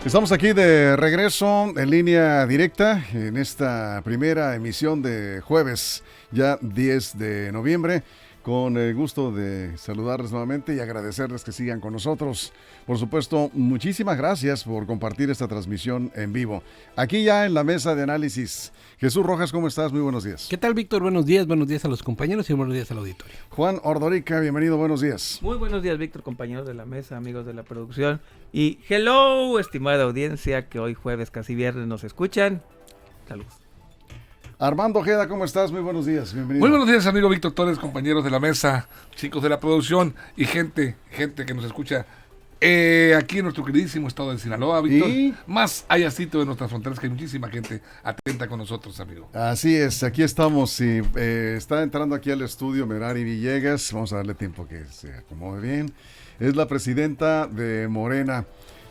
Estamos aquí de regreso en línea directa en esta primera emisión de jueves, ya 10 de noviembre, con el gusto de saludarles nuevamente y agradecerles que sigan con nosotros. Por supuesto, muchísimas gracias por compartir esta transmisión en vivo. Aquí ya en la mesa de análisis. Jesús Rojas, ¿cómo estás? Muy buenos días. ¿Qué tal, Víctor? Buenos días a los compañeros y buenos días al auditorio. Juan Ordorica, bienvenido, buenos días. Muy buenos días, Víctor, compañeros de la mesa, amigos de la producción. Y hello, estimada audiencia, que hoy jueves, casi viernes, nos escuchan. Saludos. Armando Ojeda, ¿cómo estás? Muy buenos días, bienvenido. Muy buenos días, amigo Víctor Torres, compañeros de la mesa, chicos de la producción y gente que nos escucha aquí en nuestro queridísimo estado de Sinaloa, Víctor. ¿Y? Más allácito de nuestras fronteras, que hay muchísima gente atenta con nosotros, amigo. Así es, aquí estamos y está entrando aquí al estudio Merari Villegas. Vamos a darle tiempo que se acomode bien. Es la presidenta de Morena.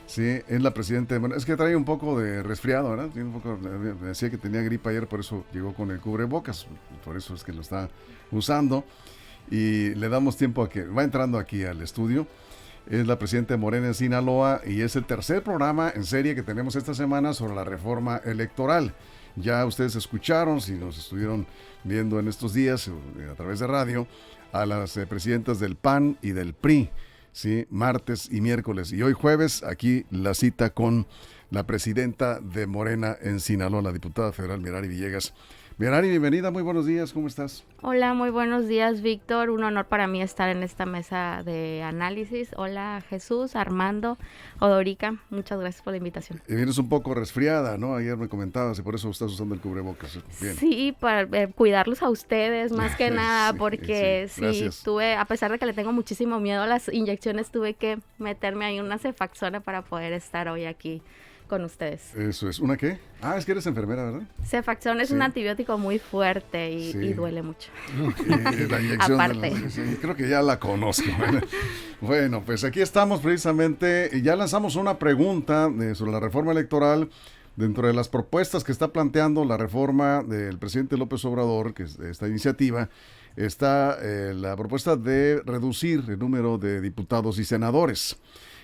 Sí, es la presidenta de Morena. Es que trae un poco de resfriado, ¿verdad? Tiene un poco, me decía que tenía gripa ayer, por eso llegó con el cubrebocas. Por eso es que lo está usando. Y le damos tiempo a que va entrando aquí al estudio. Es la presidenta de Morena en Sinaloa y es el tercer programa en serie que tenemos esta semana sobre la reforma electoral. Ya ustedes escucharon, si nos estuvieron viendo en estos días a través de radio, a las presidentas del PAN y del PRI, ¿sí? Martes y miércoles. Y hoy jueves, aquí la cita con la presidenta de Morena en Sinaloa, la diputada federal Merari Villegas. Merari, bienvenida, muy buenos días, ¿cómo estás? Hola, muy buenos días, Víctor. Un honor para mí estar en esta mesa de análisis. Hola, Jesús, Armando, Odorica. Muchas gracias por la invitación. Y vienes un poco resfriada, ¿no? Ayer me comentabas y por eso estás usando el cubrebocas. Bien. Sí, para cuidarlos a ustedes más que nada, Sí, porque sí, tuve, a pesar de que le tengo muchísimo miedo a las inyecciones, tuve que meterme ahí una cefaxona para poder estar hoy aquí con ustedes. Eso es. ¿Una qué? Ah, es que eres enfermera, ¿verdad? Cefaxona es Sí. un antibiótico muy fuerte y Sí. duele mucho. La inyección Aparte. sí, creo que ya la conozco. Bueno, pues aquí estamos precisamente y ya lanzamos una pregunta sobre la reforma electoral. Dentro de las propuestas que está planteando la reforma del presidente López Obrador, que es esta iniciativa, está la propuesta de reducir el número de diputados y senadores.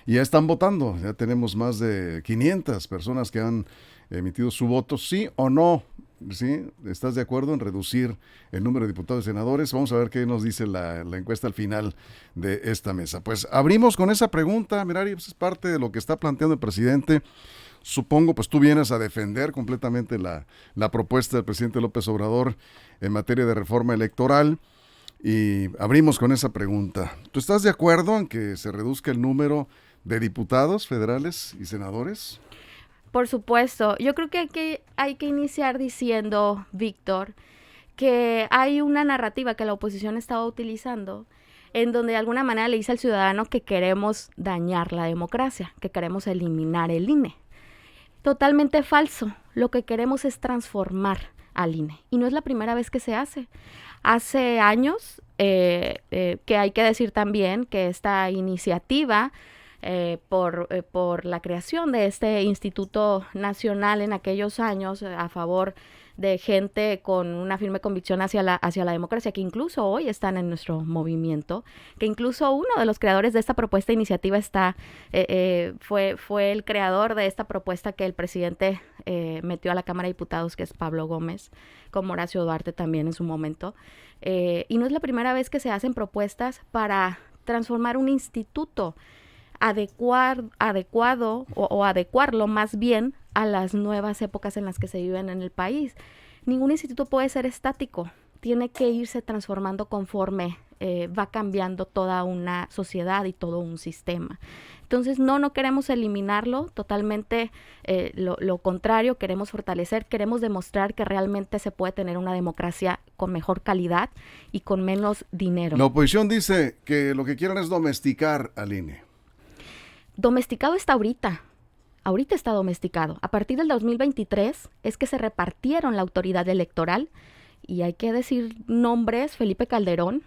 Y ya están votando, ya tenemos más de 500 personas que han emitido su voto, sí o no. ¿Sí? ¿Estás de acuerdo en reducir el número de diputados y senadores? Vamos a ver qué nos dice la encuesta al final de esta mesa. Pues abrimos con esa pregunta, Merari, pues es parte de lo que está planteando el presidente. Supongo, pues tú vienes a defender completamente la propuesta del presidente López Obrador en materia de reforma electoral y abrimos con esa pregunta. ¿Tú estás de acuerdo en que se reduzca el número de diputados federales y senadores? Por supuesto, yo creo que hay que iniciar diciendo, Víctor, que hay una narrativa que la oposición estaba utilizando en donde de alguna manera le dice al ciudadano que queremos dañar la democracia, que queremos eliminar el INE. Totalmente falso. Lo que queremos es transformar al INE. Y no es la primera vez que se hace. Hace años, que hay que decir también que esta iniciativa por la creación de este Instituto Nacional en aquellos años a favor de gente con una firme convicción hacia la democracia, que incluso hoy están en nuestro movimiento, que incluso uno de los creadores de esta propuesta de iniciativa fue el creador de esta propuesta que el presidente metió a la Cámara de Diputados, que es Pablo Gómez, como Horacio Duarte también en su momento. Y no es la primera vez que se hacen propuestas para transformar un instituto adecuado o adecuarlo más bien a las nuevas épocas en las que se viven en el país. Ningún instituto puede ser estático, tiene que irse transformando conforme va cambiando toda una sociedad y todo un sistema. Entonces no queremos eliminarlo, totalmente lo contrario, queremos fortalecer, queremos demostrar que realmente se puede tener una democracia con mejor calidad y con menos dinero. La oposición dice que lo que quieren es domesticar al INE. Domesticado está ahorita está domesticado. A partir del 2023 es que se repartieron la autoridad electoral y hay que decir nombres, Felipe Calderón,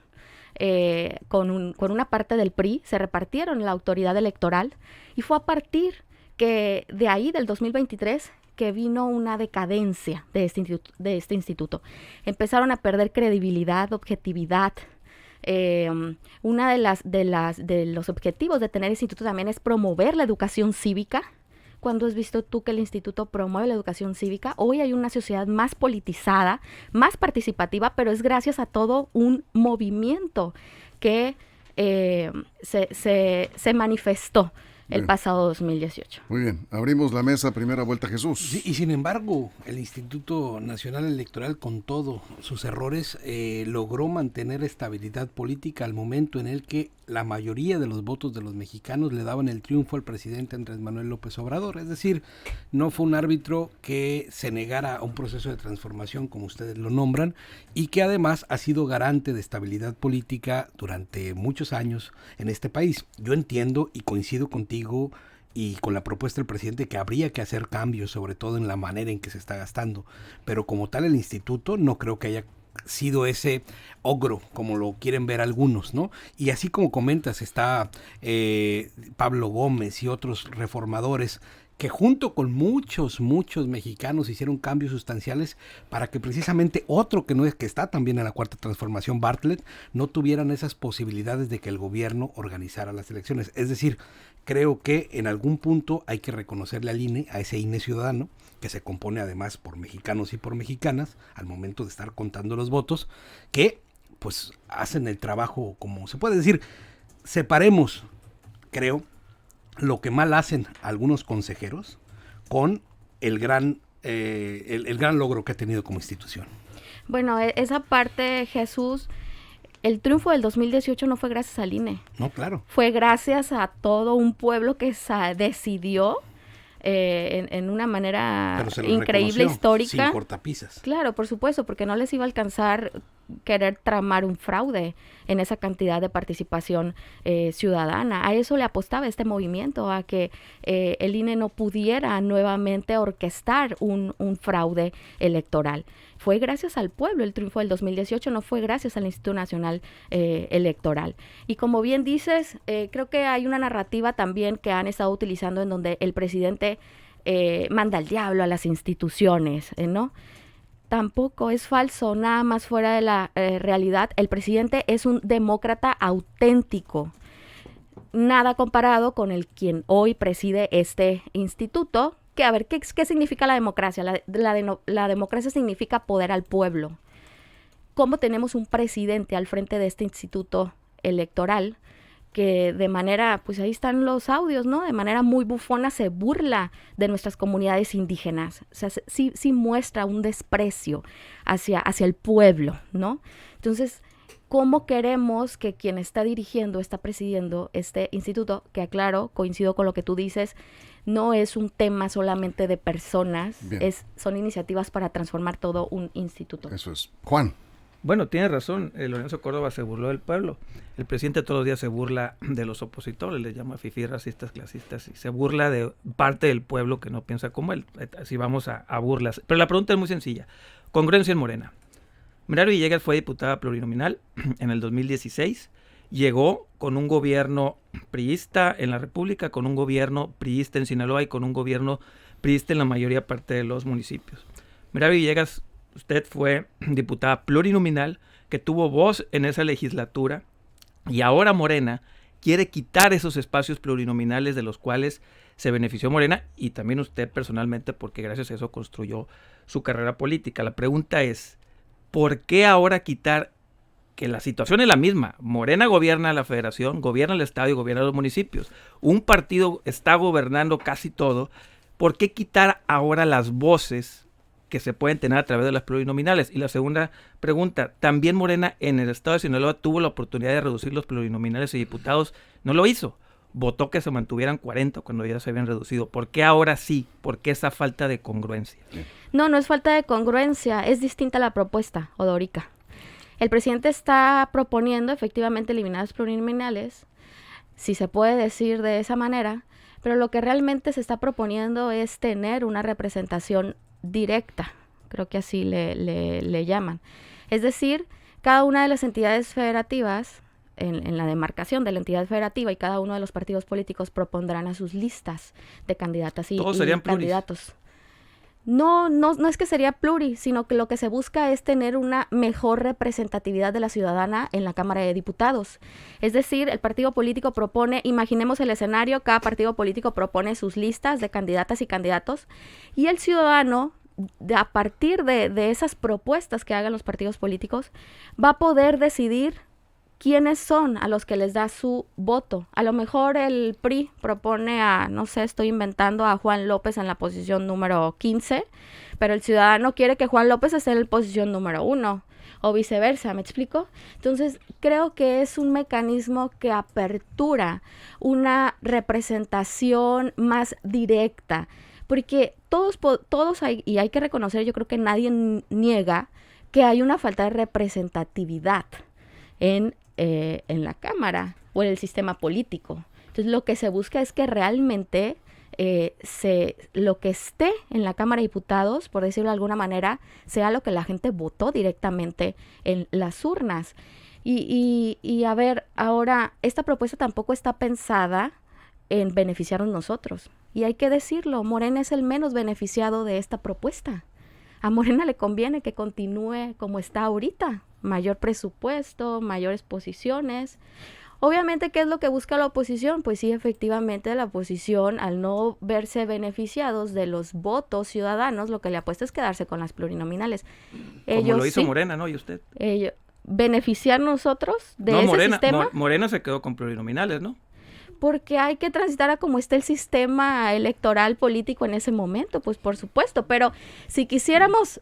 con una parte del PRI, se repartieron la autoridad electoral y fue a partir que de ahí, del 2023, que vino una decadencia de este instituto. Empezaron a perder credibilidad, objetividad. Una de los objetivos de tener este instituto también es promover la educación cívica, ¿Cuándo has visto tú que el instituto promueve la educación cívica? Hoy hay una sociedad más politizada, más participativa, pero es gracias a todo un movimiento que se manifestó el pasado 2018. Muy bien, abrimos la mesa, primera vuelta, Jesús. Sí, y sin embargo, el Instituto Nacional Electoral, con todos sus errores, logró mantener estabilidad política al momento en el que la mayoría de los votos de los mexicanos le daban el triunfo al presidente Andrés Manuel López Obrador. Es decir, no fue un árbitro que se negara a un proceso de transformación, como ustedes lo nombran, y que además ha sido garante de estabilidad política durante muchos años en este país. Yo entiendo y coincido contigo y con la propuesta del presidente que habría que hacer cambios, sobre todo en la manera en que se está gastando, pero como tal el instituto no creo que haya sido ese ogro como lo quieren ver algunos, ¿no? Y así como comentas, está Pablo Gómez y otros reformadores que junto con muchos mexicanos hicieron cambios sustanciales para que precisamente otro que no es, que está también en la cuarta transformación, Bartlett, no tuvieran esas posibilidades de que el gobierno organizara las elecciones. Es decir, creo que en algún punto hay que reconocerle al INE, a ese INE ciudadano, que se compone además por mexicanos y por mexicanas, al momento de estar contando los votos, que pues hacen el trabajo, como se puede decir. Separemos, creo, lo que mal hacen algunos consejeros con el gran logro que ha tenido como institución. Bueno, esa parte, Jesús, el triunfo del 2018 no fue gracias al INE. No, claro. Fue gracias a todo un pueblo que decidió en una manera increíble, histórica. Sin cortapisas. Claro, por supuesto, porque no les iba a alcanzar querer tramar un fraude en esa cantidad de participación ciudadana. A eso le apostaba este movimiento, a que el INE no pudiera nuevamente orquestar un fraude electoral. Fue gracias al pueblo el triunfo del 2018, no fue gracias al Instituto Nacional Electoral. Y como bien dices, creo que hay una narrativa también que han estado utilizando en donde el presidente manda al diablo a las instituciones, ¿no? Tampoco es falso, nada más fuera de la realidad. El presidente es un demócrata auténtico, nada comparado con el quien hoy preside este instituto. Que a ver, ¿qué significa la democracia? La democracia significa poder al pueblo. ¿Cómo tenemos un presidente al frente de este instituto electoral que de manera, pues ahí están los audios, ¿no? De manera muy bufona se burla de nuestras comunidades indígenas? O sea, sí muestra un desprecio hacia el pueblo, ¿no? Entonces, ¿cómo queremos que quien está dirigiendo, está presidiendo este instituto, que aclaro, coincido con lo que tú dices, no es un tema solamente de personas, son iniciativas para transformar todo un instituto? Eso es. Juan. Bueno, tiene razón, Lorenzo Córdoba se burló del pueblo. El presidente todos los días se burla de los opositores, les llama fifís, racistas, clasistas, y se burla de parte del pueblo que no piensa como él. Así vamos a burlas. Pero la pregunta es muy sencilla. Congruencia en Morena. Merari Villegas fue diputada plurinominal en el 2016. Llegó con un gobierno priista en la República, con un gobierno priista en Sinaloa y con un gobierno priista en la mayoría parte de los municipios. Merari Villegas, usted fue diputada plurinominal que tuvo voz en esa legislatura y ahora Morena quiere quitar esos espacios plurinominales de los cuales se benefició Morena y también usted personalmente, porque gracias a eso construyó su carrera política. La pregunta es, ¿por qué ahora quitar, que la situación es la misma? Morena gobierna la federación, gobierna el estado y gobierna los municipios. Un partido está gobernando casi todo. ¿Por qué quitar ahora las voces que se pueden tener a través de las plurinominales? Y la segunda pregunta, también Morena en el estado de Sinaloa tuvo la oportunidad de reducir los plurinominales y diputados, no lo hizo. Votó que se mantuvieran 40 cuando ya se habían reducido. ¿Por qué ahora sí? ¿Por qué esa falta de congruencia? No es falta de congruencia, es distinta la propuesta, Odorica. El presidente está proponiendo efectivamente eliminar los plurinominales, si se puede decir de esa manera, pero lo que realmente se está proponiendo es tener una representación directa, creo que así le llaman. Es decir, cada una de las entidades federativas, en la demarcación de la entidad federativa, y cada uno de los partidos políticos propondrán a sus listas de candidatas y ¿todos serían candidatos. no es que sería pluri, sino que lo que se busca es tener una mejor representatividad de la ciudadana en la Cámara de Diputados. Es decir, el partido político propone, imaginemos el escenario, cada partido político propone sus listas de candidatas y candidatos, y el ciudadano, a partir de esas propuestas que hagan los partidos políticos, va a poder decidir quiénes son a los que les da su voto. A lo mejor el PRI propone no sé, estoy inventando, a Juan López en la posición número 15, pero el ciudadano quiere que Juan López esté en la posición número 1, o viceversa, ¿me explico? Entonces, creo que es un mecanismo que apertura una representación más directa, porque todos hay, y hay que reconocer, yo creo que nadie niega que hay una falta de representatividad en la Cámara o en el sistema político. Entonces lo que se busca es que realmente lo que esté en la Cámara de Diputados, por decirlo de alguna manera, sea lo que la gente votó directamente en las urnas. Y a ver, ahora, esta propuesta tampoco está pensada en beneficiarnos nosotros. Y hay que decirlo, Morena es el menos beneficiado de esta propuesta. A Morena le conviene que continúe como está ahorita. Mayor presupuesto, mayores posiciones. Obviamente, ¿qué es lo que busca la oposición? Pues sí, efectivamente, la oposición, al no verse beneficiados de los votos ciudadanos, lo que le apuesta es quedarse con las plurinominales. Como lo hizo Morena, ¿no? ¿Y usted? ¿Beneficiar nosotros de ese Morena, sistema? Morena se quedó con plurinominales, ¿no? Porque hay que transitar a cómo está el sistema electoral político en ese momento, pues por supuesto. Pero si quisiéramos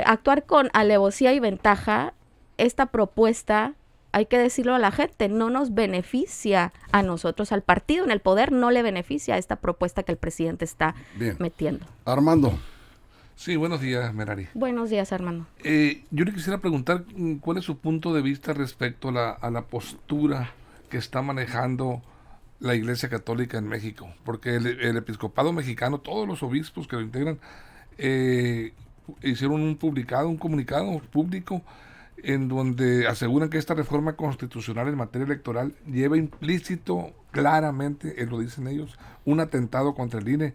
actuar con alevosía y ventaja, esta propuesta, hay que decirlo a la gente, no nos beneficia a nosotros, al partido en el poder no le beneficia esta propuesta que el presidente está metiendo. Armando. Sí, buenos días, Merari. Buenos días, Armando. Yo le quisiera preguntar cuál es su punto de vista respecto a la postura que está manejando la Iglesia Católica en México, porque el episcopado mexicano, todos los obispos que lo integran, hicieron un comunicado público en donde aseguran que esta reforma constitucional en materia electoral lleva implícito, claramente, lo dicen ellos, un atentado contra el INE,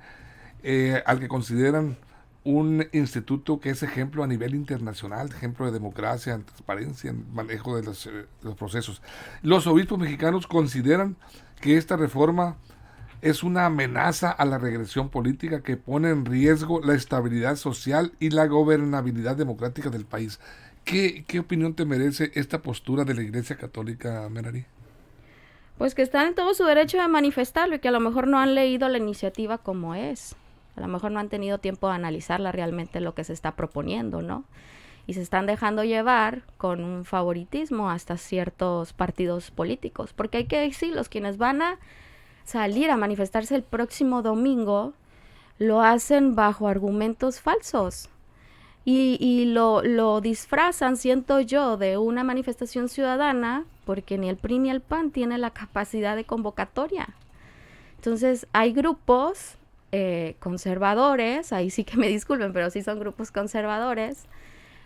al que consideran un instituto que es ejemplo a nivel internacional, ejemplo de democracia, en transparencia, en manejo de los procesos. Los obispos mexicanos consideran que esta reforma es una amenaza a la regresión política que pone en riesgo la estabilidad social y la gobernabilidad democrática del país. ¿Qué opinión te merece esta postura de la Iglesia Católica, Merari? Pues que están en todo su derecho de manifestarlo y que a lo mejor no han leído la iniciativa como es. A lo mejor no han tenido tiempo de analizarla realmente lo que se está proponiendo, ¿no? Y se están dejando llevar con un favoritismo hasta ciertos partidos políticos. Porque hay que decirlos, quienes van a salir a manifestarse el próximo domingo, lo hacen bajo argumentos falsos. Y lo disfrazan, siento yo, de una manifestación ciudadana, porque ni el PRI ni el PAN tienen la capacidad de convocatoria. Entonces, hay grupos conservadores, ahí sí que me disculpen, pero sí son grupos conservadores,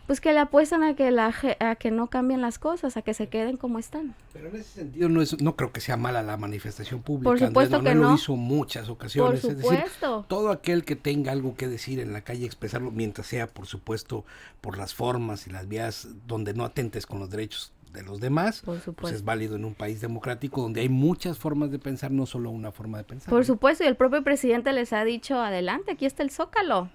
pues que le apuestan a que no cambien las cosas, a que se queden como están. Pero en ese sentido no creo que sea mala la manifestación pública. Por supuesto Andrés que no. Lo hizo muchas ocasiones. Por supuesto. Es decir, todo aquel que tenga algo que decir en la calle, expresarlo, mientras sea, por supuesto, por las formas y las vías donde no atentes con los derechos de los demás, pues es válido en un país democrático donde hay muchas formas de pensar, no solo una forma de pensar. Por supuesto, y el propio presidente les ha dicho, adelante, aquí está el Zócalo.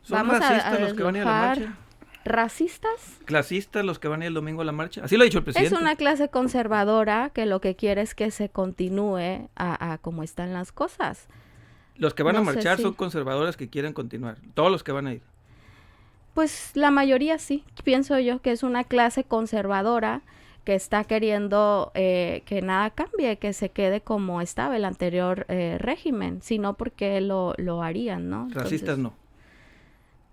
¿Son racistas los que van a ir a la marcha? ¿Racistas? ¿Clasistas los que van a ir el domingo a la marcha? Así lo ha dicho el presidente. Es una clase conservadora que lo que quiere es que se continúe a como están las cosas. Los que van a marchar son conservadores que quieren continuar. Todos los que van a ir. Pues la mayoría sí. Pienso yo que es una clase conservadora que está queriendo que nada cambie, que se quede como estaba el anterior régimen. Si no, porque lo harían, ¿no? Racistas no.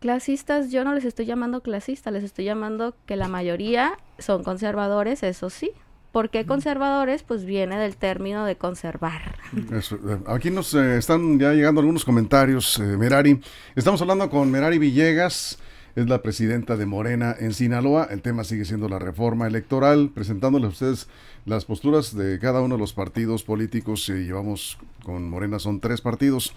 Clasistas, yo no les estoy llamando clasistas, les estoy llamando que la mayoría son conservadores, eso sí. ¿Por qué conservadores? Pues viene del término de conservar. Eso, aquí nos están ya llegando algunos comentarios, Merari. Estamos hablando con Merari Villegas, es la presidenta de Morena en Sinaloa. El tema sigue siendo la reforma electoral, presentándoles a ustedes las posturas de cada uno de los partidos políticos. Llevamos con Morena, son 3 partidos.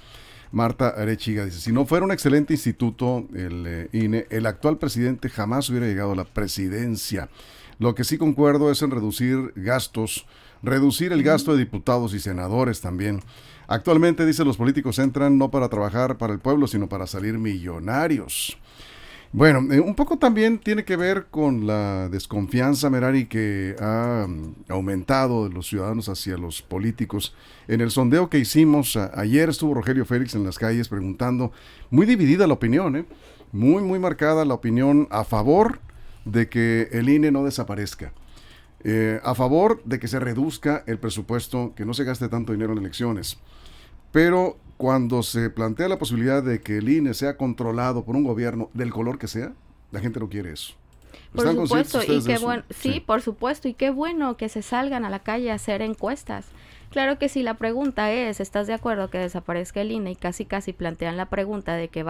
Marta Arechiga dice, si no fuera un excelente instituto el INE, el actual presidente jamás hubiera llegado a la presidencia. Lo que sí concuerdo es en reducir gastos, reducir el gasto de diputados y senadores también. Actualmente, dice, los políticos entran no para trabajar para el pueblo, sino para salir millonarios. Bueno, un poco también tiene que ver con la desconfianza, Merari, que ha aumentado de los ciudadanos hacia los políticos. En el sondeo que hicimos ayer estuvo Rogelio Félix en las calles preguntando, muy dividida la opinión, muy marcada la opinión a favor de que el INE no desaparezca, a favor de que se reduzca el presupuesto, que no se gaste tanto dinero en elecciones. Pero cuando se plantea la posibilidad de que el INE sea controlado por un gobierno del color que sea, la gente no quiere eso. Por supuesto, y qué bueno, sí, por supuesto, y qué bueno que se salgan a la calle a hacer encuestas. Claro que si la pregunta es, ¿estás de acuerdo que desaparezca el INE? Y casi plantean la pregunta de que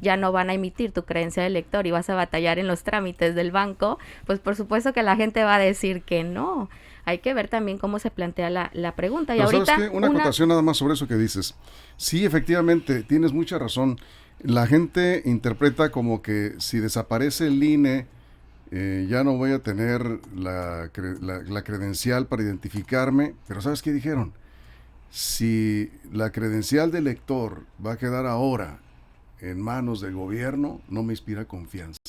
ya no van a emitir tu credencial de elector y vas a batallar en los trámites del banco, pues por supuesto que la gente va a decir que no. Hay que ver también cómo se plantea la pregunta. Y pero ahorita ¿sabes qué? Una acotación nada más sobre eso que dices. Sí, efectivamente, tienes mucha razón. La gente interpreta como que si desaparece el INE, ya no voy a tener la credencial para identificarme, pero ¿sabes qué dijeron? Si la credencial de elector va a quedar ahora en manos del gobierno, no me inspira confianza.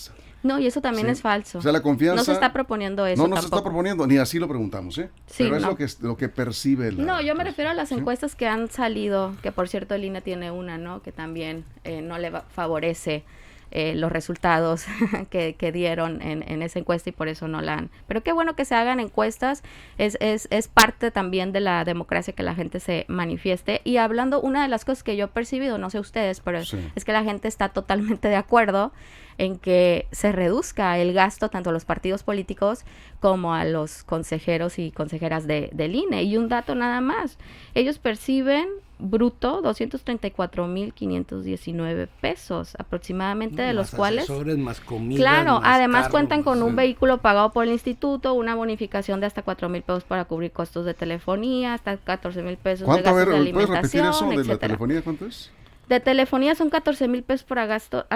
No, y eso también es falso. O sea, la confianza... No se está proponiendo eso No, no se está proponiendo, ni así lo preguntamos, Sí, pero no. es lo que percibe la... No, yo me refiero a las encuestas que han salido, que por cierto el INE tiene una, ¿no? Que también no le favorece los resultados que dieron en esa encuesta y por eso no la han. Pero qué bueno que se hagan encuestas, es parte también de la democracia que la gente se manifieste. Y hablando, una de las cosas que yo he percibido, no sé ustedes, pero es que la gente está totalmente de acuerdo en que se reduzca el gasto tanto a los partidos políticos como a los consejeros y consejeras del INE. Y un dato nada más, ellos perciben bruto 234,519 pesos aproximadamente, de los cuales más comida, claro, más además carro, cuentan con un vehículo pagado por el instituto, una bonificación de hasta 4,000 pesos para cubrir costos de telefonía, hasta 14,000 pesos de gastos de alimentación, ¿puedes repetir eso de etcétera. la telefonía? ¿Cuánto es? De telefonía son 14,000 pesos para gasto,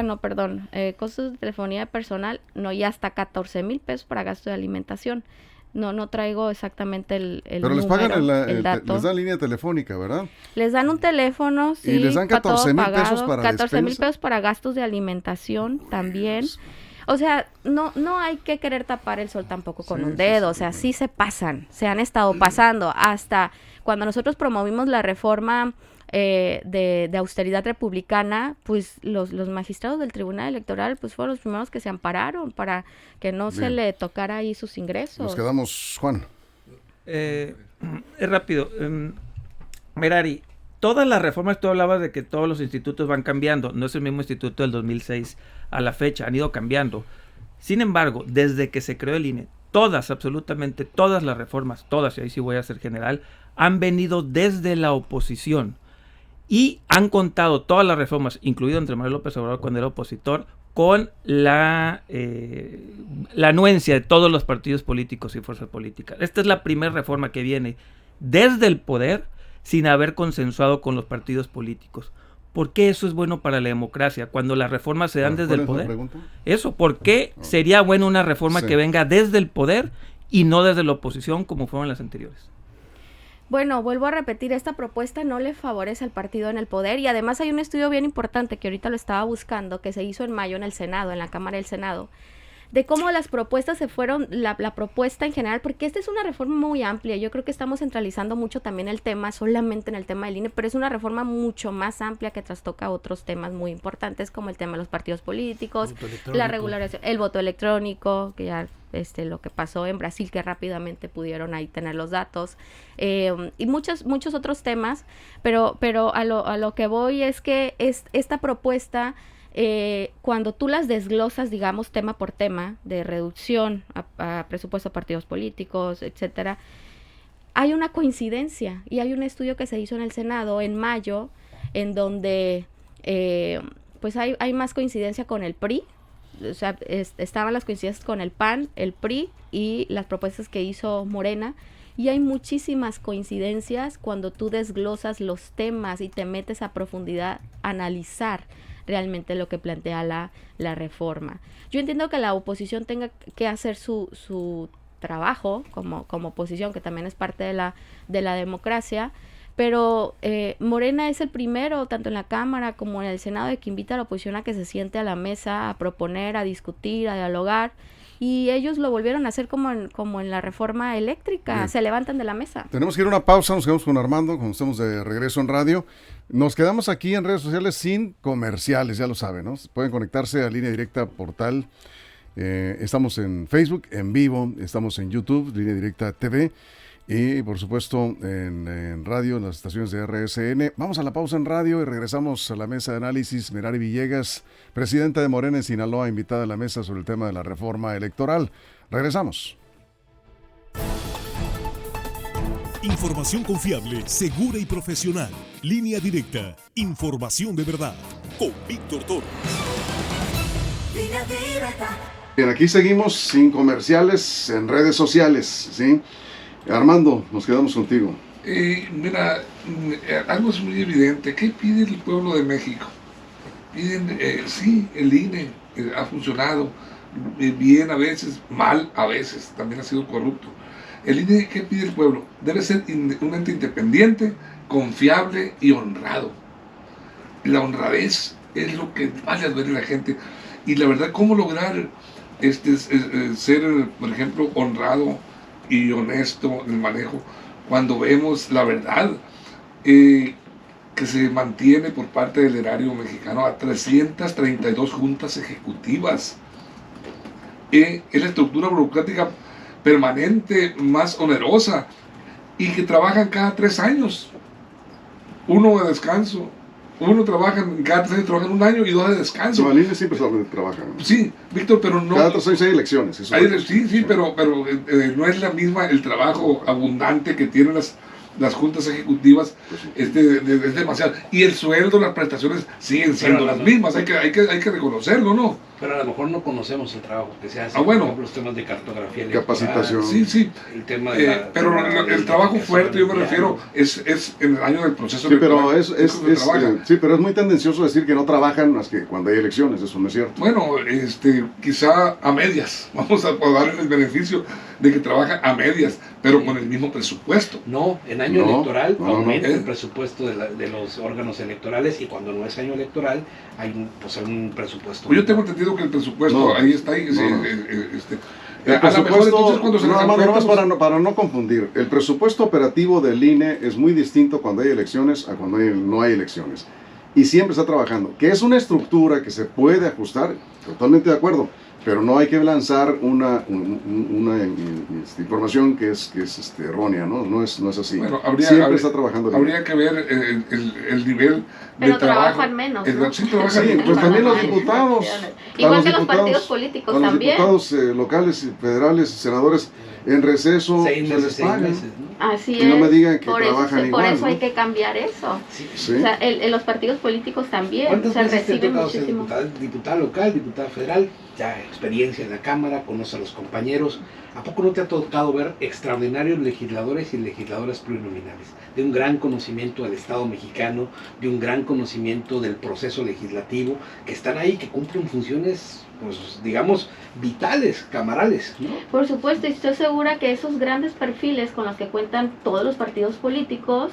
costos de telefonía personal, y hasta 14,000 pesos para gasto de alimentación. No traigo exactamente el pero número, les pagan el dato. les dan línea telefónica, ¿verdad? Les dan un teléfono, sí, y les dan 14,000 pesos para 14,000 pesos para gastos de alimentación también. O sea, no hay que querer tapar el sol tampoco con un dedo, o sea, sí se pasan, se han estado pasando. Hasta cuando nosotros promovimos la reforma de austeridad republicana, pues los magistrados del Tribunal Electoral pues fueron los primeros que se ampararon para que no se le tocara ahí sus ingresos. Nos quedamos, Juan. Es rápido. Merari, todas las reformas, tú hablabas de que todos los institutos van cambiando, no es el mismo instituto del 2006 a la fecha, han ido cambiando. Sin embargo, desde que se creó el INE, absolutamente todas las reformas, todas, y ahí sí voy a ser general, han venido desde la oposición. Y han contado todas las reformas, incluido Andrés Manuel López Obrador cuando era opositor, con la anuencia de todos los partidos políticos y fuerzas políticas. Esta es la primera reforma que viene desde el poder sin haber consensuado con los partidos políticos. ¿Por qué eso es bueno para la democracia? Cuando las reformas se dan desde el poder. Eso, ¿por qué sería bueno una reforma que venga desde el poder y no desde la oposición como fueron las anteriores? Bueno, vuelvo a repetir, esta propuesta no le favorece al partido en el poder y además hay un estudio bien importante que ahorita lo estaba buscando, que se hizo en mayo en el Senado, en la Cámara del Senado, de cómo las propuestas se fueron, la propuesta en general, porque esta es una reforma muy amplia, yo creo que estamos centralizando mucho también el tema, solamente en el tema del INE, pero es una reforma mucho más amplia que trastoca otros temas muy importantes, como el tema de los partidos políticos, la regulación, el voto electrónico, que ya lo que pasó en Brasil, que rápidamente pudieron ahí tener los datos, y muchos otros temas, pero a lo que voy es que esta propuesta, cuando tú las desglosas, digamos, tema por tema, de reducción a presupuesto a partidos políticos, etcétera, hay una coincidencia, y hay un estudio que se hizo en el Senado en mayo, en donde pues hay más coincidencia con el PRI, o sea, estaban las coincidencias con el PAN, el PRI y las propuestas que hizo Morena, Y hay muchísimas coincidencias cuando tú desglosas los temas y te metes a profundidad a analizar realmente lo que plantea la reforma. Yo entiendo que la oposición tenga que hacer su trabajo como oposición, que también es parte de la democracia, pero Morena es el primero, tanto en la Cámara como en el Senado, de que invita a la oposición a que se siente a la mesa, a proponer, a discutir, a dialogar, y ellos lo volvieron a hacer como en la reforma eléctrica. Bien. Se levantan de la mesa. Tenemos que ir a una pausa, nos quedamos con Armando, cuando estamos de regreso en radio. Nos quedamos aquí en redes sociales sin comerciales, ya lo saben, ¿no? Pueden conectarse a Línea Directa Portal. Estamos en Facebook, en vivo, estamos en YouTube, Línea Directa TV, y por supuesto en radio, en las estaciones de RSN. Vamos a la pausa en radio y regresamos a la mesa de análisis. Merari Villegas, presidenta de Morena en Sinaloa, invitada a la mesa sobre el tema de la reforma electoral. Regresamos. Información confiable, segura y profesional. Línea Directa, información de verdad. Con Víctor Toro. Línea Directa. Bien, aquí seguimos sin comerciales en redes sociales, ¿sí? Armando, nos quedamos contigo. Mira, algo es muy evidente. ¿Qué pide el pueblo de México? Piden, sí, el INE ha funcionado bien a veces, mal a veces, también ha sido corrupto. El INE, ¿qué pide el pueblo? Debe ser un ente independiente, confiable y honrado. La honradez es lo que más le duele a la gente. Y la verdad, ¿cómo lograr ser, por ejemplo, honrado y honesto en el manejo cuando vemos la verdad que se mantiene por parte del erario mexicano a 332 juntas ejecutivas? Es la estructura burocrática permanente más onerosa y que trabajan cada 3 años, 1 de descanso. Uno trabaja, cada 3 años trabajan 1 año y 2 de descanso. No, el INE siempre trabaja, ¿no? Sí, Víctor, pero no... Cada 3 años hay elecciones. Eso sí, pero no es la misma el trabajo abundante que tienen las juntas ejecutivas, es demasiado. Y el sueldo, las prestaciones siguen siendo las mismas, hay que reconocerlo, ¿no? Pero a lo mejor no conocemos el trabajo que se hace, bueno, por ejemplo, los temas de cartografía electoral, capacitación. Sí. El tema de pero el trabajo fuerte, yo me refiero, es en el año del proceso electoral. Sí, pero es muy tendencioso decir que no trabajan más que cuando hay elecciones, eso no es cierto. Bueno, quizá a medias, vamos a darle el beneficio de que trabaja a medias, pero con el mismo presupuesto. No, en año electoral aumenta el presupuesto de los órganos electorales, y cuando no es año electoral hay un presupuesto. Pues yo tengo entendido que el presupuesto ahí está. El presupuesto, para no confundir, el presupuesto operativo del INE es muy distinto cuando hay elecciones a cuando no hay elecciones. Y siempre está trabajando. Que es una estructura que se puede ajustar, totalmente de acuerdo, pero no hay que lanzar una información que es errónea, ¿no? No es así. Bueno, siempre está trabajando. Habría que ver el nivel pero de trabajo. trabajan menos, ¿no? Sí, trabajan menos. Pues también los diputados. Igual que los partidos políticos también. Los diputados locales, federales, senadores, en receso 6 meses, se les paga. 6 meses, ¿no? Así y no me digan que trabajan igual. Por eso ¿no? hay que cambiar eso. Sí. O sea, los partidos políticos también. ¿Cuántas veces reciben te ha tocado muchísimo. ser diputada local, diputada federal? Ya experiencia en la Cámara, conoce a los compañeros. ¿A poco no te ha tocado ver extraordinarios legisladores y legisladoras plurinominales? De un gran conocimiento del Estado mexicano, de un gran conocimiento del proceso legislativo, que están ahí, que cumplen funciones, pues digamos, vitales, camarales, ¿no? Por supuesto, y estoy segura que esos grandes perfiles con los que cuentan todos los partidos políticos,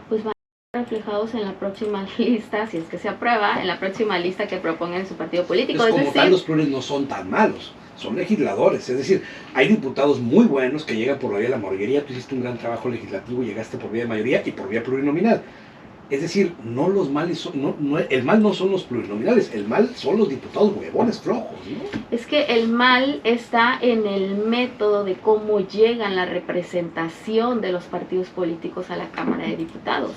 pues van a ser reflejados en la próxima lista, si es que se aprueba, en la próxima lista que propongan su partido político. Entonces, como tal, los pluris no son tan malos, son legisladores, es decir, hay diputados muy buenos que llegan por la vía de la mayoría. Tú hiciste un gran trabajo legislativo, llegaste por vía de mayoría y por vía plurinominal. Es decir, no los males el mal no son los plurinominales, el mal son los diputados huevones flojos, ¿no? Es que el mal está en el método de cómo llegan la representación de los partidos políticos a la Cámara de Diputados.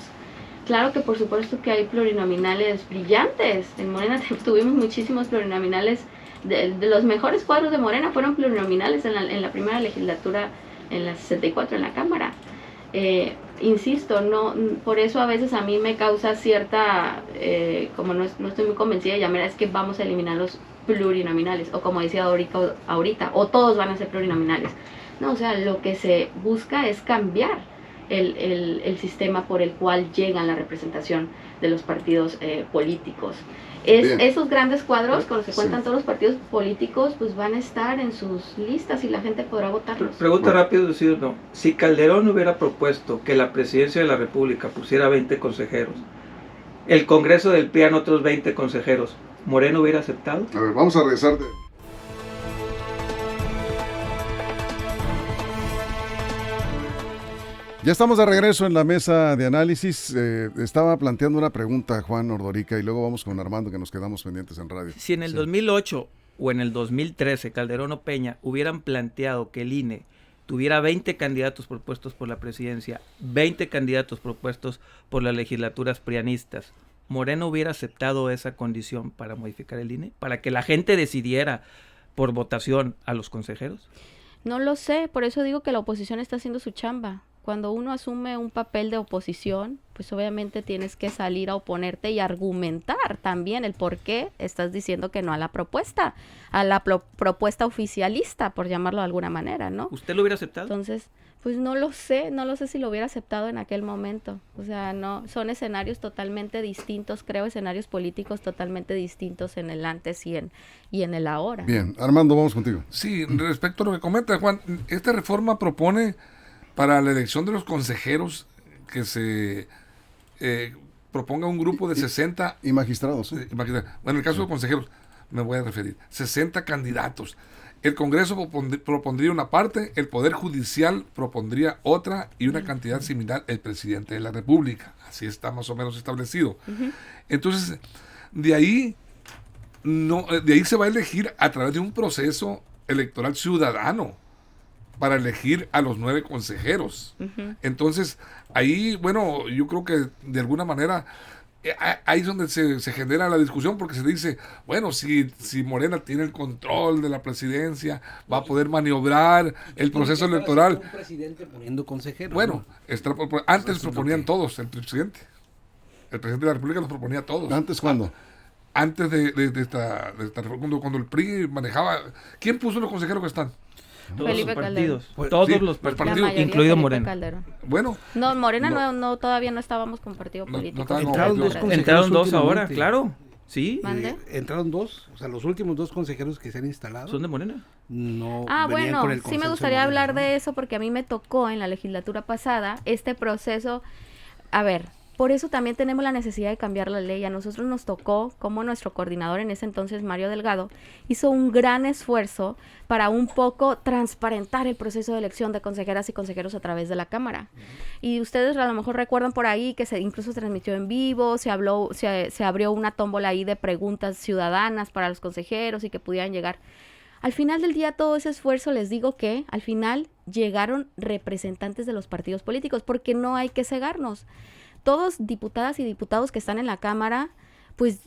Claro que por supuesto que hay plurinominales brillantes. En Morena tuvimos muchísimos plurinominales. De los mejores cuadros de Morena fueron plurinominales en la primera legislatura, en la 64 en la Cámara. Insisto, no, por eso a veces a mí me causa cierta, como no estoy muy convencida de llamar, es que vamos a eliminar los plurinominales, o como decía ahorita, o todos van a ser plurinominales. No, o sea, lo que se busca es cambiar el sistema por el cual llegan la representación de los partidos políticos. Esos grandes cuadros con los que cuentan todos los partidos políticos, pues van a estar en sus listas y la gente podrá votarlos. Pregunta rápido, sí o no. Si Calderón hubiera propuesto que la presidencia de la República pusiera 20 consejeros, el Congreso del PRI en otros 20 consejeros, ¿Moreno hubiera aceptado? A ver, vamos a regresar. Ya estamos de regreso en la mesa de análisis. Estaba planteando una pregunta Juan Ordorica y luego vamos con Armando, que nos quedamos pendientes en radio. Si en el 2008 o en el 2013 Calderón o Peña hubieran planteado que el INE tuviera 20 candidatos propuestos por la presidencia, 20 candidatos propuestos por las legislaturas prianistas, ¿Moreno hubiera aceptado esa condición para modificar el INE? ¿Para que la gente decidiera por votación a los consejeros? No lo sé, por eso digo que la oposición está haciendo su chamba. Cuando uno asume un papel de oposición, pues obviamente tienes que salir a oponerte y argumentar también el por qué estás diciendo que no a la propuesta, propuesta oficialista, por llamarlo de alguna manera, ¿no? ¿Usted lo hubiera aceptado? Entonces, pues no lo sé si lo hubiera aceptado en aquel momento. O sea, no, son escenarios totalmente distintos, creo, escenarios políticos totalmente distintos en el antes y en el ahora. Bien, Armando, vamos contigo. Sí, respecto a lo que comenta Juan, esta reforma propone para la elección de los consejeros que se proponga un grupo de 60... Y magistrados. ¿Sí? Bueno, en el caso de consejeros me voy a referir, 60 candidatos. El Congreso propondría una parte, el Poder Judicial propondría otra y una cantidad similar el Presidente de la República. Así está más o menos establecido. Entonces, de ahí se va a elegir a través de un proceso electoral ciudadano para elegir a los 9 consejeros. Entonces, ahí, bueno, yo creo que de alguna manera ahí es donde se genera la discusión, porque se dice, bueno, si Morena tiene el control de la presidencia, va a poder maniobrar el proceso electoral. Un presidente poniendo consejeros. Bueno, ¿no? Antes proponían todos, el presidente de la República los proponía todos. ¿Antes cuándo? Antes de esta reforma, cuando el PRI manejaba. ¿Quién puso los consejeros que están? Todos Felipe los partidos, Calderón. todos Sí, los los partidos, partidos, incluido Felipe Morena. Calderón. Bueno. No, Morena no, todavía no estábamos con partido político. Entraron dos consejeros Entraron 2 ahora, últimamente. claro. Sí. ¿Mande? Entraron 2, o sea, los últimos 2 consejeros que se han instalado. ¿Son de Morena? No. Bueno, con el sí me consenso gustaría Morena, hablar ¿no? de eso porque a mí me tocó en la legislatura pasada este proceso. A ver, por eso también tenemos la necesidad de cambiar la ley. A nosotros nos tocó, como nuestro coordinador en ese entonces, Mario Delgado, hizo un gran esfuerzo para un poco transparentar el proceso de elección de consejeras y consejeros a través de la Cámara. Y ustedes a lo mejor recuerdan por ahí que incluso se transmitió en vivo, se abrió una tómbola ahí de preguntas ciudadanas para los consejeros y que pudieran llegar. Al final del día, todo ese esfuerzo, les digo que al final llegaron representantes de los partidos políticos, porque no hay que cegarnos. Todos diputadas y diputados que están en la Cámara, pues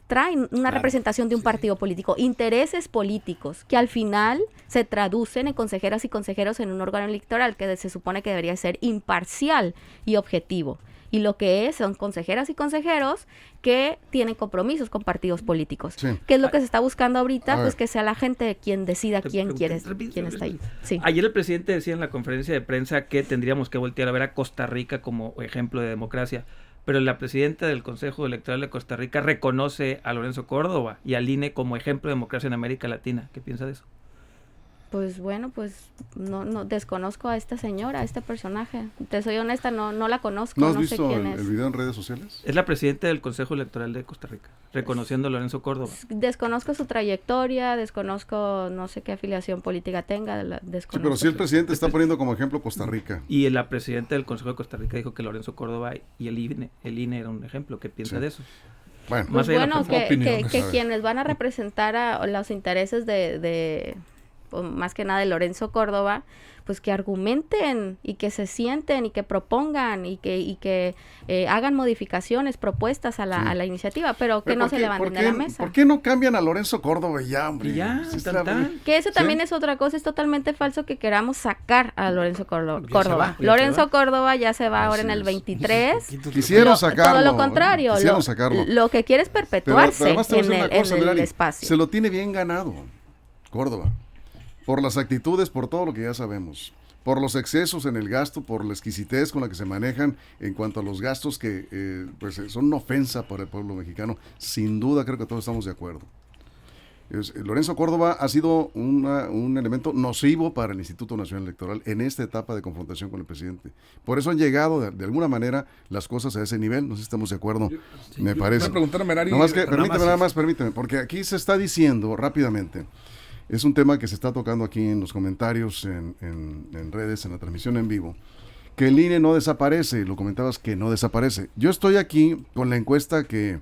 traen una representación de un partido político, intereses políticos, que al final se traducen en consejeras y consejeros en un órgano electoral que se supone que debería ser imparcial y objetivo. Y lo que son consejeras y consejeros que tienen compromisos con partidos políticos. Sí. ¿Qué es lo que se está buscando ahorita? Pues que sea la gente quien decida quién está ahí. Sí. Ayer el presidente decía en la conferencia de prensa que tendríamos que voltear a ver a Costa Rica como ejemplo de democracia. Pero la presidenta del Consejo Electoral de Costa Rica reconoce a Lorenzo Córdoba y al INE como ejemplo de democracia en América Latina. ¿Qué piensa de eso? Pues bueno, pues no desconozco a esta señora, a este personaje. Te soy honesta, no la conozco. ¿No has sé visto quién el video en redes sociales? Es la presidenta del Consejo Electoral de Costa Rica, reconociendo a Lorenzo Córdoba. Desconozco su trayectoria, desconozco, no sé qué afiliación política tenga. Sí, pero sí el presidente está poniendo como ejemplo Costa Rica. Y la presidenta del Consejo de Costa Rica dijo que Lorenzo Córdoba y el INE era un ejemplo. ¿Qué piensa de eso? Bueno, pues bueno, que quienes van a representar a los intereses de más que nada de Lorenzo Córdoba, pues que argumenten y que se sienten y que propongan y que hagan modificaciones, propuestas a la iniciativa, pero que no se levanten de la mesa. ¿Por qué no cambian a Lorenzo Córdoba ya, hombre? Y ya, sí, que eso también es otra cosa, es totalmente falso que queramos sacar a Lorenzo Córdoba. Lorenzo Córdoba ya se va ahora en el 23. Quisieron sacarlo. Todo lo contrario. Lo que quiere es perpetuarse en el espacio. Se lo tiene bien ganado, Córdoba. por las actitudes, por todo lo que ya sabemos, por los excesos en el gasto, por la exquisitez con la que se manejan en cuanto a los gastos que pues son una ofensa para el pueblo mexicano. Sin duda creo que todos estamos de acuerdo. Lorenzo Córdoba ha sido un elemento nocivo para el Instituto Nacional Electoral en esta etapa de confrontación con el presidente. Por eso han llegado de alguna manera las cosas a ese nivel. No sé si estamos de acuerdo, me parece. Voy a preguntar a Merari. Permíteme, porque aquí se está diciendo rápidamente. Es un tema que se está tocando aquí en los comentarios, en redes, en la transmisión en vivo, que el INE no desaparece, lo comentabas que no desaparece. Yo estoy aquí con la encuesta que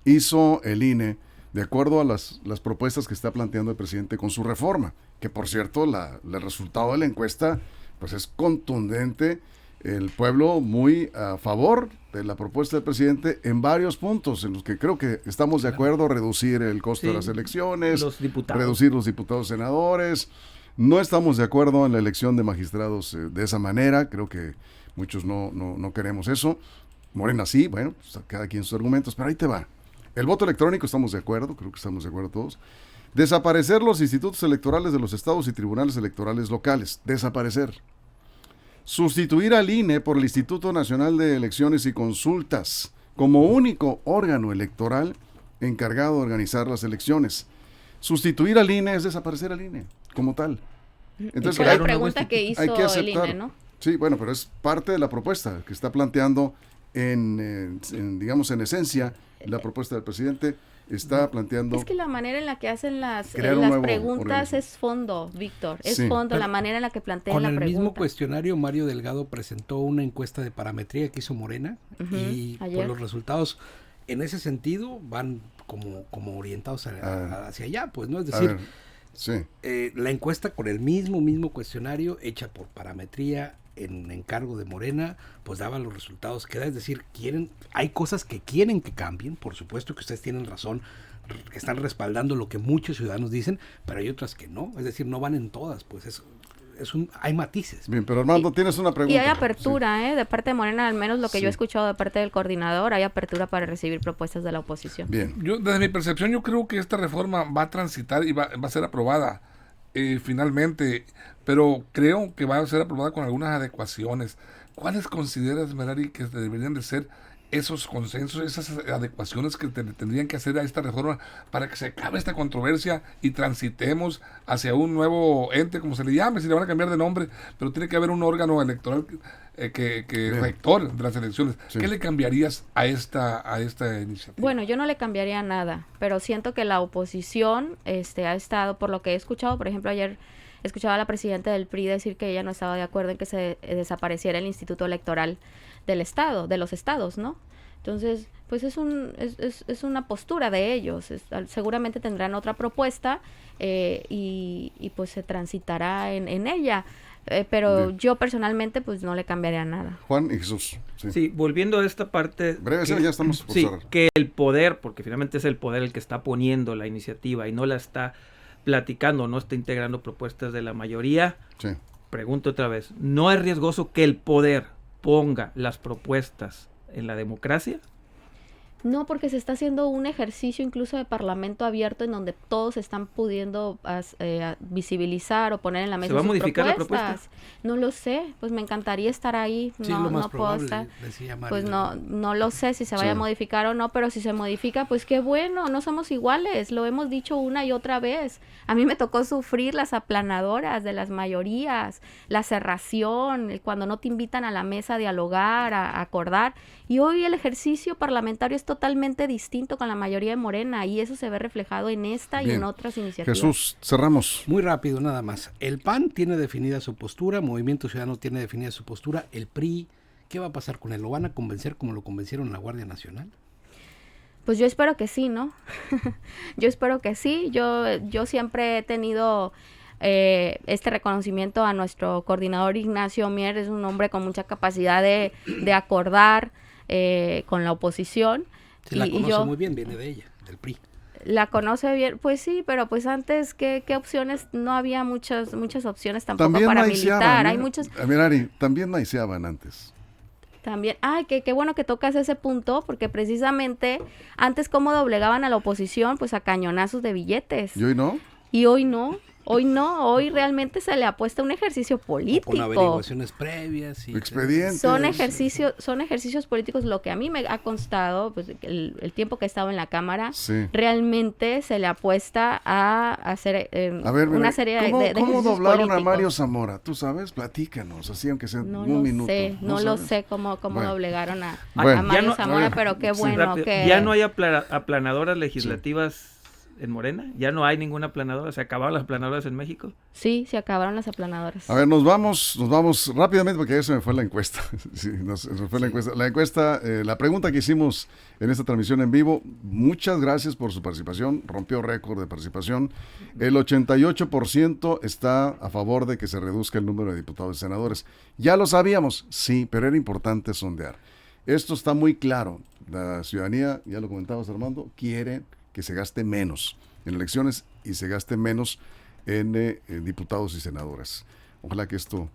hizo el INE, de acuerdo a las propuestas que está planteando el presidente con su reforma, que por cierto, el resultado de la encuesta pues es contundente, el pueblo muy a favor de la propuesta del presidente en varios puntos en los que creo que estamos de acuerdo: reducir el costo de las elecciones, reducir los diputados senadores. No estamos de acuerdo en la elección de magistrados de esa manera, creo que muchos no queremos eso. Morena sí, bueno, pues cada quien sus argumentos, pero ahí te va. El voto electrónico estamos de acuerdo, creo que estamos de acuerdo todos. Desaparecer los institutos electorales de los estados y tribunales electorales locales, desaparecer. Sustituir al INE por el Instituto Nacional de Elecciones y Consultas como único órgano electoral encargado de organizar las elecciones. Sustituir al INE es desaparecer al INE como tal. Entonces, fue la pregunta que hizo el INE, ¿no? Sí, bueno, pero es parte de la propuesta que está planteando digamos, en esencia, la propuesta del presidente está planteando... Es que la manera en la que hacen las preguntas es fondo, Víctor. Es fondo, la manera en la que plantean la pregunta. Con el mismo cuestionario, Mario Delgado presentó una encuesta de parametría que hizo Morena, y pues los resultados en ese sentido van como orientados hacia allá, pues, ¿no? Es decir, la encuesta con el mismo cuestionario hecha por parametría en encargo de Morena, pues daba los resultados que da. Es decir, hay cosas que quieren que cambien, por supuesto que ustedes tienen razón, que están respaldando lo que muchos ciudadanos dicen, pero hay otras que no, es decir, no van en todas, pues hay matices. Bien, pero Armando, tienes una pregunta. Y hay apertura, de parte de Morena, al menos lo que yo he escuchado de parte del coordinador, hay apertura para recibir propuestas de la oposición. Bien. Yo, desde mi percepción, yo creo que esta reforma va a transitar y va a ser aprobada finalmente, pero creo que va a ser aprobada con algunas adecuaciones. ¿Cuáles consideras, Merari, que deberían de ser esos consensos, esas adecuaciones que tendrían que hacer a esta reforma para que se acabe esta controversia y transitemos hacia un nuevo ente, como se le llame, si le van a cambiar de nombre, pero tiene que haber un órgano electoral que rector de las elecciones? Sí. ¿Qué le cambiarías a esta iniciativa? Bueno, yo no le cambiaría nada, pero siento que la oposición ha estado, por lo que he escuchado, por ejemplo, ayer escuchaba a la presidenta del PRI decir que ella no estaba de acuerdo en que se desapareciera el Instituto Electoral del Estado, de los estados, ¿no? Entonces, pues es una postura de ellos. Seguramente tendrán otra propuesta y pues se transitará en ella. Pero yo personalmente pues no le cambiaría nada. Juan y Jesús. Sí, volviendo a esta parte... Breve, ya estamos por cerrar. Que el poder, porque finalmente es el poder el que está poniendo la iniciativa y no la está platicando, no está integrando propuestas de la mayoría. Sí. Pregunto otra vez, ¿no es riesgoso que el poder ponga las propuestas en la democracia? No, porque se está haciendo un ejercicio incluso de parlamento abierto en donde todos están pudiendo visibilizar o poner en la mesa ¿Se va a sus modificar propuestas. la propuesta? No lo sé, pues me encantaría estar ahí. Sí, lo más probable, puedo estar. decía Mario. Pues no lo sé si se vaya a modificar o no, pero si se modifica, pues qué bueno, no somos iguales, lo hemos dicho una y otra vez. A mí me tocó sufrir las aplanadoras de las mayorías, la cerración, cuando no te invitan a la mesa a dialogar, a acordar, y hoy el ejercicio parlamentario es totalmente distinto con la mayoría de Morena, y eso se ve reflejado en esta y en otras iniciativas. Jesús, cerramos. Muy rápido, nada más. El PAN tiene definida su postura, Movimiento Ciudadano tiene definida su postura, el PRI, ¿qué va a pasar con él? ¿Lo van a convencer como lo convencieron a la Guardia Nacional? Pues yo espero que sí, ¿no? Yo espero que sí. Yo siempre he tenido este reconocimiento a nuestro coordinador Ignacio Mier. Es un hombre con mucha capacidad de acordar con la oposición. Sí, la conoce muy bien, viene de ella, del PRI. La conoce bien, pues sí, pero pues antes, ¿qué opciones? No había muchas opciones tampoco también para militar. Hay muchas... Mirari, también maiciaban antes. También, qué bueno que tocas ese punto, porque precisamente antes cómo doblegaban a la oposición, pues a cañonazos de billetes. ¿Y hoy no? Y hoy no. Hoy no, hoy realmente se le apuesta a un ejercicio político. Con averiguaciones previas. Y Expedientes. Son ejercicios políticos. Lo que a mí me ha constado, pues el tiempo que he estado en la Cámara, Sí. realmente se le apuesta a hacer A ver, una mira, serie ¿cómo, de ¿cómo ejercicios doblaron a políticos. Mario Zamora? ¿Tú sabes? Platícanos, así aunque sea No un lo minuto. sé, no lo sabes? sé cómo Bueno. doblegaron a Bueno. Mario Ya no- Zamora, oye, pero qué sí. bueno Rápido. que... Ya no hay aplanadoras legislativas en Morena, ya no hay ninguna aplanadora, se acabaron las aplanadoras en México. Sí, se acabaron las aplanadoras. A ver, nos vamos rápidamente porque ya se me fue la encuesta. Sí, se me fue la encuesta. La encuesta, la pregunta que hicimos en esta transmisión en vivo, muchas gracias por su participación, rompió récord de participación. El 88% está a favor de que se reduzca el número de diputados y senadores. Ya lo sabíamos, sí, pero era importante sondear. Esto está muy claro. La ciudadanía, ya lo comentabas Armando, quiere que se gaste menos en elecciones y se gaste menos en diputados y senadores. Ojalá que esto,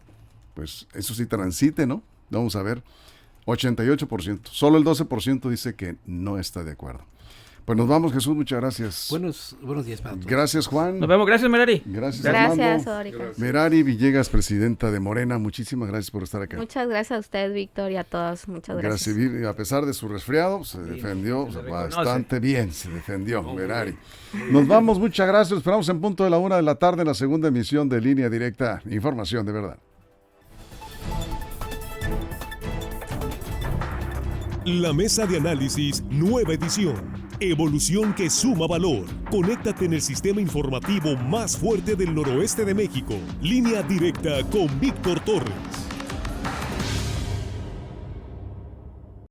pues, eso sí transite, ¿no? Vamos a ver. 88%. Solo el 12% dice que no está de acuerdo. Pues nos vamos, Jesús, muchas gracias. Buenos días para todos. Gracias, Juan. Nos vemos, gracias Merari. Gracias, Gracias, Armando. Odorica. Merari Villegas, presidenta de Morena, muchísimas gracias por estar acá. Muchas gracias a usted, Víctor, y a todos. Muchas gracias. A pesar de su resfriado, se defendió se bastante bien, se defendió Merari. Nos vamos, muchas gracias. Esperamos en punto de la 1 de la tarde en la segunda emisión de Línea Directa. Información de verdad. La mesa de análisis, nueva edición. Evolución que suma valor. Conéctate en el sistema informativo más fuerte del noroeste de México. Línea Directa con Víctor Torres.